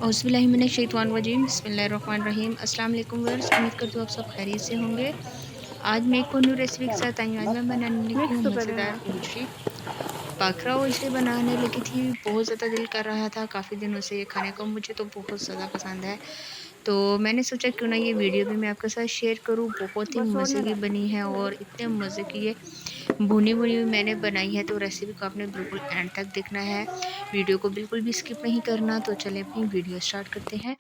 औज़ुबिल्लाहिमिनश्शैतानिर्रजीम बिस्मिल्लाहिर्रहमानिर्रहीम। अस्सलाम वालेकुम व्यूअर्स, उम्मीद करती हूँ आप सब खैरियत से होंगे। आज मैं एक और न्यू रेसिपी के साथ आई हूँ। आज मैं बनाने लगी मिक्स हूँ तो पहले मज़ेदार ना ओजरी। बाकरा ओजरी बनाने लगी थी, बहुत ज़्यादा दिल कर रहा था काफ़ी दिनों से ये खाने को, मुझे तो बहुत ज़्यादा पसंद है। तो मैंने सोचा क्यों ना ये वीडियो भी मैं आपके साथ शेयर करूँ। बहुत ही बस और मज़े नहीं की बनी है और इतने मज़े की ये भुनी-भुनी हुई मैंने बनाई है, तो रेसिपी को आपने बिल्कुल एंड तक देखना है। वीडियो को बिल्कुल भी स्किप नहीं करना। तो चलें अपनी वीडियो स्टार्ट करते हैं।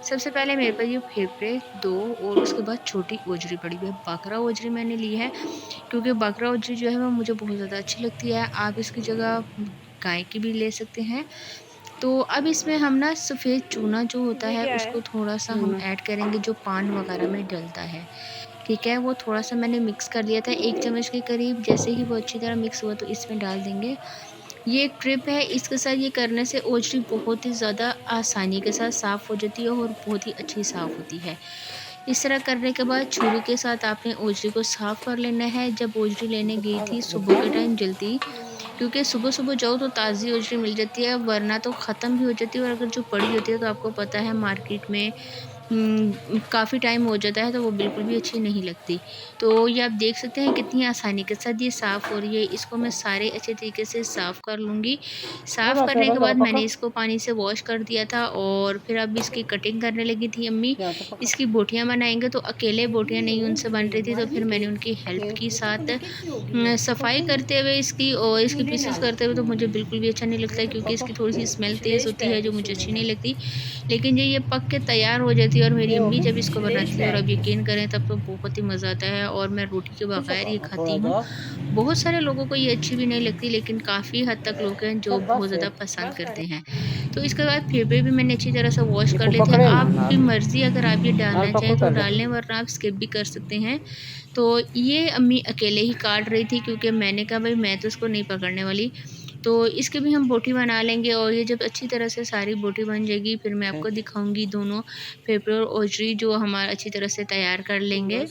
सबसे पहले मेरे पास ये फेफड़े 2 और उसके बाद छोटी ओजरी पड़ी हुई है। बकरा ओजरी मैंने ली है क्योंकि बकरा ओजरी जो है वो मुझे बहुत ज़्यादा अच्छी लगती है। आप इसकी जगह गाय की भी ले सकते हैं। तो अब इसमें हम ना सफ़ेद चूना जो होता ये है क्या है? उसको थोड़ा-सा हम चूना। ऐड करेंगे, जो पान वगैरह में डलता है। ठीक है? वो थोड़ा-सा मैंने मिक्स कर लिया था 1 चम्मच के करीब। जैसे ही वो अच्छी तरह मिक्स हुआ तो इसमें डाल देंगे। ये एक ट्रिप है, इसके साथ ये करने से ओजरी बहुत ही ज़्यादा आसानी के साथ साफ़ हो जाती है और बहुत ही अच्छी साफ़ होती है। इस तरह करने के बाद छुरी के साथ आपने ओजरी को साफ़ कर लेना है। जब ओजरी लेने गई थी सुबह के टाइम जल्दी, क्योंकि सुबह-सुबह जाओ तो ताज़ी ओजरी मिल जाती है, वरना तो ख़त्म भी हो जाती है और अगर जो पड़ी होती है तो आपको पता है मार्केट में काफ़ी टाइम हो जाता है तो वो बिल्कुल भी अच्छी नहीं लगती। तो ये आप देख सकते हैं कितनी आसानी के साथ ये साफ़ हो रही है। इसको मैं सारे अच्छे तरीके से साफ़ कर लूँगी। साफ़ करने के बाद मैंने इसको पानी से वॉश कर दिया था और फिर अब इसकी कटिंग करने लगी थी अम्मी। इसकी बोटियाँ बनाएँगे तो अकेले बोटियाँ नहीं उनसे बन रही थी, तो फिर मैंने उनकी हेल्प की साथ सफाई करते हुए इसकी और इसके पीसेस करते हुए। तो मुझे बिल्कुल भी अच्छा नहीं लगता है क्योंकि इसकी थोड़ी-सी स्मेल तेज़ होती है जो मुझे अच्छी नहीं लगती। लेकिन ये पक के तैयार हो जाती है और मेरी अम्मी जब इसको बनाती है और आप यकीन करें तब तो बहुत ही मज़ा आता है और मैं रोटी के बगैर ये खाती हूँ। बहुत सारे लोगों को ये अच्छी भी नहीं लगती, लेकिन काफ़ी हद तक लोग हैं जो बहुत ज़्यादा पसंद करते हैं। तो इसके बाद फेफड़े भी मैंने अच्छी तरह से वॉश कर लेते हैं। आपकी मर्ज़ी, अगर आप ये डालना चाहें तो डाल लें, वरना आप स्किप भी कर सकते हैं। तो ये अम्मी अकेले ही काट रही थी क्योंकि मैंने कहा भई मैं तो इसको नहीं पकड़ने वाली। तो इसकी भी हम बोटी बना लेंगे और ये जब अच्छी तरह से सारी बोटी बन जाएगी फिर मैं आपको दिखाऊँगी दोनों फेफड़े और ओजरी जो हमारा अच्छी तरह से तैयार कर लेंगे।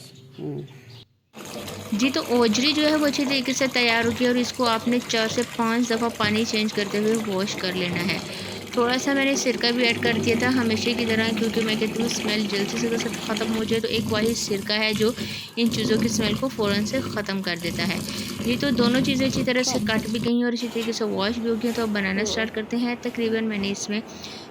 जी, तो ओजरी जो है वो अच्छी तरीके से तैयार हो गई और इसको आपने 4 से 5 दफ़ा पानी चेंज करते हुए वॉश कर लेना है। थोड़ा-सा मैंने सिरका भी ऐड कर दिया था हमेशा की तरह, क्योंकि मैं कहती हूँ स्मेल जल्दी से अगर ख़त्म हो जाए तो एक वाही सिरका है जो इन चीज़ों की स्मेल को फ़ौरन से ख़त्म कर देता है। ये तो दोनों चीज़ें अच्छी तरह से कट भी गई और अच्छी तरीके से वॉश भी हो गई, तो अब बनाना स्टार्ट करते हैं। तकरीबन मैंने इसमें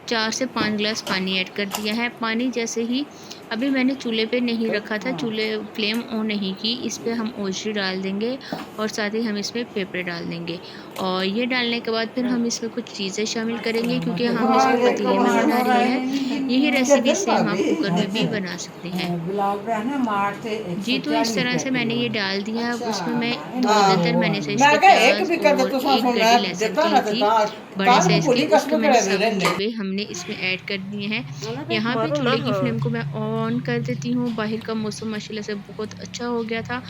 4 से 5 ग्लास पानी ऐड कर दिया है। पानी जैसे ही अभी मैंने चूल्हे पे नहीं रखा था, चूल्हे फ्लेम ऑन नहीं की। इस पे हम ओजरी डाल देंगे और साथ ही हम इसमें फेफड़े डाल देंगे और ये डालने के बाद फिर हम इसमें कुछ चीज़ें शामिल करेंगे क्योंकि हम इसको पतीले में बना रहे हैं। यही रेसिपी सेम आप कुकर में भी बना सकते हैं। जी, तो इस तरह से मैंने ये डाल दिया। अब उसमें मैं 2 अदद मैंने साइज़ के प्याज़ और 1 गड्डी लहसुन की ली थी, बड़े साइज़ की। उसके मैंने साबुत डब्बे हमने इसमें ऐड कर दिए हैं। यहाँ पे चूल्हे की फ्लेम को मैं ऑन कर देती हूँ। बाहर का मौसम माशाल्लाह से बहुत अच्छा हो गया था,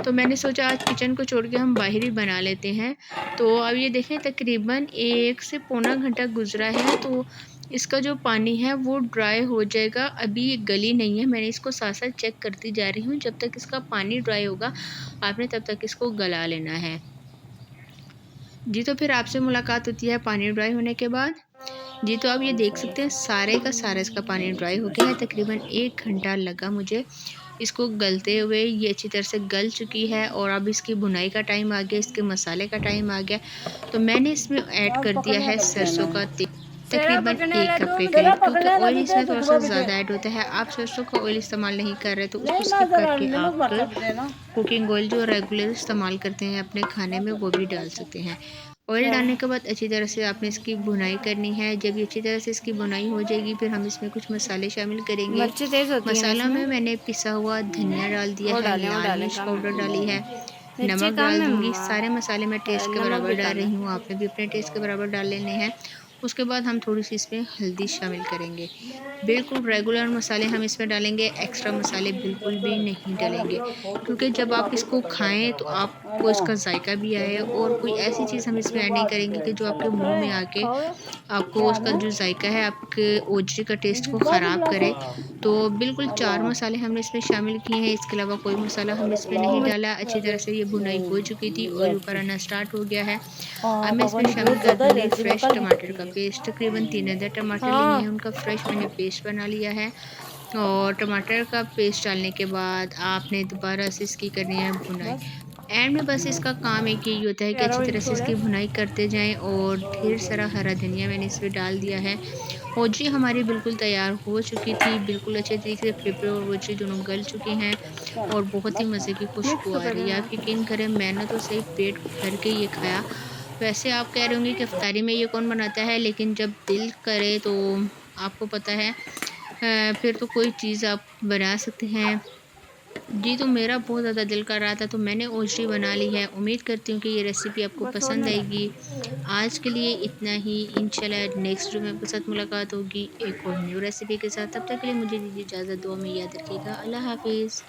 तो मैंने सोचा आज किचन को छोड़ के हम बाहर ही बना लेते हैं। तो अब ये देखें तकरीबन 1 से पौना घंटा गुज़रा है, तो इसका जो पानी है वो ड्राई हो जाएगा। अभी ये गली नहीं है, मैंने इसको साथ-साथ चेक करती जा रही हूँ। जब तक इसका पानी ड्राई होगा, आपने तब तक इसको गला लेना है। जी, तो फिर आपसे मुलाकात होती है पानी ड्राई होने के बाद। जी, तो आप ये देख सकते हैं सारे का सारा इसका पानी ड्राई हो गया है। तकरीबन 1 घंटा लगा मुझे इसको गलते हुए। ये अच्छी तरह से गल चुकी है और अब इसकी भुनाई का टाइम आ गया, इसके मसाले का टाइम आ गया। तो मैंने इसमें ऐड कर दिया है सरसों का तेल, सेरा तकरीबन पकड़ने 1 वाला कप दो के सेरा करीब, क्योंकि पकड़ने वाला ऑयल दीजिए इसमें तो थोड़ा-सा सुबह भी दे ज़्यादा ऐड होता है। आप सरसों का ऑयल इस्तेमाल नहीं कर रहे तो उसको नहीं स्किप माजर करके नमक आप मरचा भी देना। कुकिंग ऑयल जो रेगुलर इस्तेमाल करते हैं अपने खाने में वो भी डाल सकते हैं। ऑयल डालने के बाद अच्छी तरह से आपने इसकी भुनाई करनी है। जब ये अच्छी तरह से इसकी भुनाई हो जाएगी फिर हम इसमें कुछ मसाले शामिल करेंगे। मिर्ची तेज होती है ना मसाला इसमें। में मैंने पिसा हुआ धनिया डाल दिया है, वो लाल डालें मिर्च कम पाउडर डाली है, मिर्ची नमक कम डाल है दूँगी। मम्मा। सारे मसाले मैं टेस्ट के नमक बराबर भी डाल कम रही है। हूँ, आपने भी अपने टेस्ट के बराबर डाल लेने हैं। उसके बाद हम थोड़ी-सी इसमें हल्दी शामिल करेंगे। बिल्कुल रेगुलर मसाले हम इसमें डालेंगे, एक्स्ट्रा मसाले बिल्कुल भी नहीं डालेंगे, क्योंकि जब आप इसको खाएँ तो आप आपको इसका जायका भी आए, और कोई ऐसी चीज़ हम इसमें ऐड नहीं करेंगे कि जो आपके मुंह में आके आपको उसका जो जायका है, आपके ओजरी का टेस्ट को ख़राब करे। तो बिल्कुल 4 मसाले हमने इसमें शामिल किए हैं, इसके अलावा कोई मसाला हमने इसमें नहीं डाला। अच्छी तरह से ये भुनाई हो चुकी थी और ऊपर आना स्टार्ट हो गया है। अब मैं पापा इसमें ने शामिल बहुत कर ज़्यादा दूँगी एलर्जी फ्रेश निकाल दी टमाटर का थी। पेस्ट। तकरीबन 3 अदद टमाटर लिए हैं, हाँ। उनका फ्रेश मैंने पेस्ट बना लिया है। और टमाटर का पेस्ट डालने के बाद आपने दोबारा से इसकी करनी है भुनाई। बस एंड में बस इसका काम एक यही होता है कि अच्छी 11 तरह मिनट से हो इसकी गए। भुनाई करते जाएँ, और ढेर सारा हरा धनिया मैंने इसमें डाल दिया है। होजी हमारी बिल्कुल तैयार हो चुकी थी, बिल्कुल अच्छे तरीके से पेपर और होजी दोनों गल चुके हैं, और बहुत ही मज़े की खुशबू मिक्स आ कर रही है। देना। आप यकीन करें, मैंने तो सही पेट भर के ये खाया। वैसे आप कह रहे होंगे कि इफ्तारी में ये कौन बनाता है, लेकिन जब दिल करे तो आपको पता है, फिर तो कोई चीज़ आप बना सकते हैं। जी, तो मेरा बहुत ज़्यादा दिल कर रहा था, तो मैंने ओजरी बना ली है। उम्मीद करती हूँ कि ये रेसिपी आपको बस पसंद छोड़ने का। आएगी। आज के लिए इतना ही, इंशाल्लाह नेक्स्ट वीडियो में आपके साथ मुलाकात होगी एक और न्यू रेसिपी के साथ। तब तक के लिए मुझे दीजिए इजाज़त, दुआ में याद रखिएगा। अल्लाह हाफ़िज़।